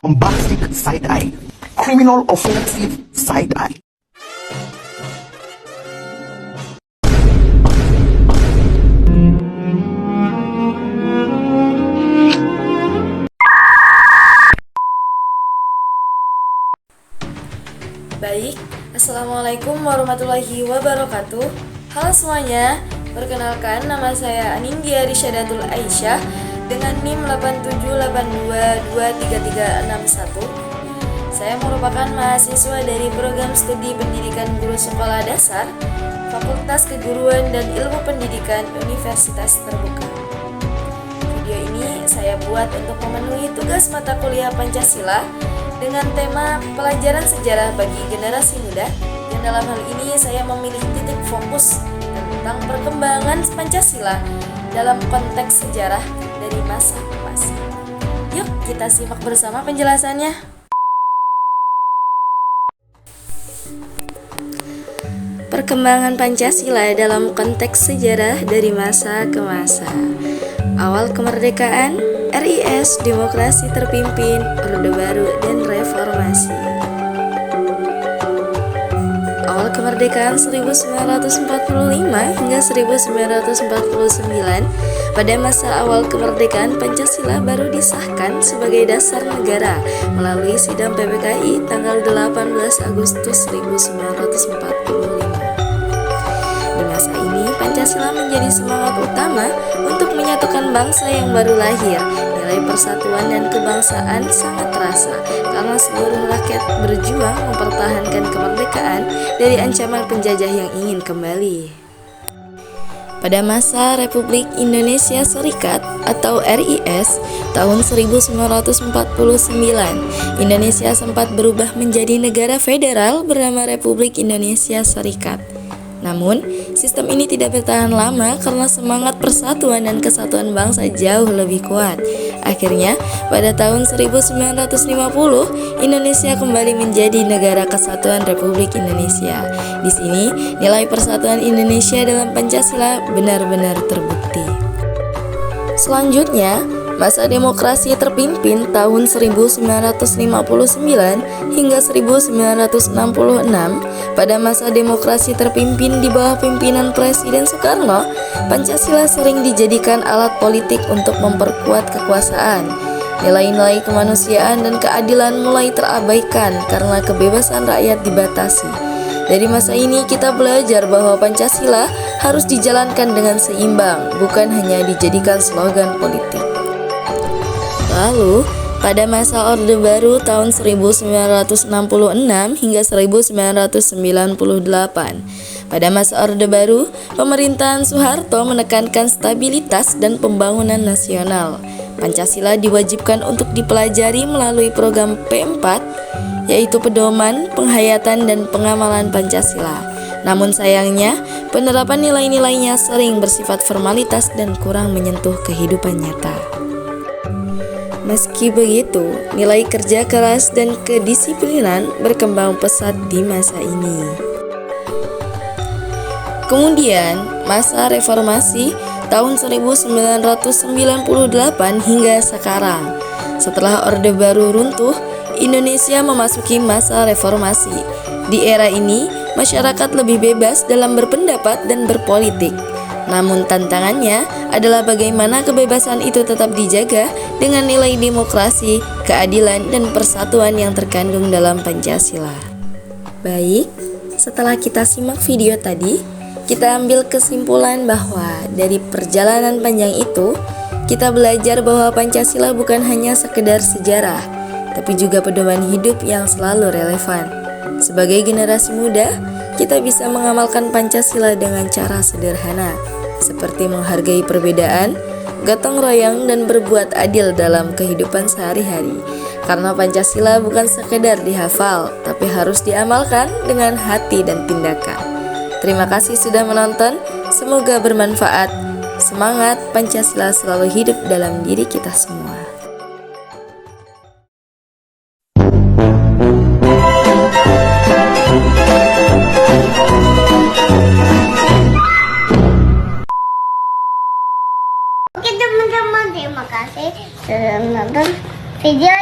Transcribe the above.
bombastic side-eye, criminal offensive side-eye. Baik, Assalamualaikum warahmatullahi wabarakatuh. Halo semuanya, perkenalkan nama saya Anindya Risyadatul Aisyah dengan NIM 87822331. Saya merupakan mahasiswa dari program studi pendidikan guru sekolah dasar Fakultas Keguruan dan Ilmu Pendidikan Universitas Terbuka. Video ini saya buat untuk memenuhi tugas mata kuliah Pancasila dengan tema pelajaran sejarah bagi generasi muda, yang dalam hal ini saya memilih titik fokus tentang perkembangan Pancasila dalam konteks sejarah dari masa ke masa. Yuk kita simak bersama penjelasannya. Perkembangan Pancasila dalam konteks sejarah dari masa ke masa. Awal kemerdekaan, RIS, demokrasi terpimpin, Orde Baru, dan reformasi. Awal kemerdekaan 1945 hingga 1949. Pada masa awal kemerdekaan, Pancasila baru disahkan sebagai dasar negara melalui sidang PPKI tanggal 18 Agustus 1945. Di masa ini, Pancasila menjadi semangat utama untuk menyatukan bangsa yang baru lahir. Nilai persatuan dan kebangsaan sangat terasa karena seluruh rakyat berjuang mempertahankan kemerdekaan dari ancaman penjajah yang ingin kembali. Pada masa Republik Indonesia Serikat atau RIS tahun 1949, Indonesia sempat berubah menjadi negara federal bernama Republik Indonesia Serikat. Namun, sistem ini tidak bertahan lama karena semangat persatuan dan kesatuan bangsa jauh lebih kuat. Akhirnya, pada tahun 1950, Indonesia kembali menjadi negara kesatuan Republik Indonesia. Di sini, nilai persatuan Indonesia dalam Pancasila benar-benar terbukti. Selanjutnya, masa demokrasi terpimpin tahun 1959 hingga 1966. Pada masa demokrasi terpimpin di bawah pimpinan Presiden Soekarno, Pancasila sering dijadikan alat politik untuk memperkuat kekuasaan. Nilai-nilai kemanusiaan dan keadilan mulai terabaikan karena kebebasan rakyat dibatasi. Dari masa ini kita belajar bahwa Pancasila harus dijalankan dengan seimbang, bukan hanya dijadikan slogan politik. Lalu, pada masa Orde Baru tahun 1966 hingga 1998. Pada masa Orde Baru, pemerintahan Soeharto menekankan stabilitas dan pembangunan nasional. Pancasila diwajibkan untuk dipelajari melalui program P4, yaitu pedoman, penghayatan, dan pengamalan Pancasila. Namun sayangnya, penerapan nilai-nilainya sering bersifat formalitas dan kurang menyentuh kehidupan nyata. Meski begitu, nilai kerja keras dan kedisiplinan berkembang pesat di masa ini. Kemudian, masa reformasi tahun 1998 hingga sekarang. Setelah Orde Baru runtuh, Indonesia memasuki masa reformasi. Di era ini, masyarakat lebih bebas dalam berpendapat dan berpolitik. Namun tantangannya adalah bagaimana kebebasan itu tetap dijaga dengan nilai demokrasi, keadilan, dan persatuan yang terkandung dalam Pancasila. Baik, setelah kita simak video tadi, kita ambil kesimpulan bahwa dari perjalanan panjang itu, kita belajar bahwa Pancasila bukan hanya sekedar sejarah, tapi juga pedoman hidup yang selalu relevan. Sebagai generasi muda, kita bisa mengamalkan Pancasila dengan cara sederhana, seperti menghargai perbedaan, gotong royong, dan berbuat adil dalam kehidupan sehari-hari. Karena Pancasila bukan sekedar dihafal, tapi harus diamalkan dengan hati dan tindakan. Terima kasih sudah menonton, semoga bermanfaat. Semangat Pancasila selalu hidup dalam diri kita semua. Oke teman-teman, terima kasih sudah menonton video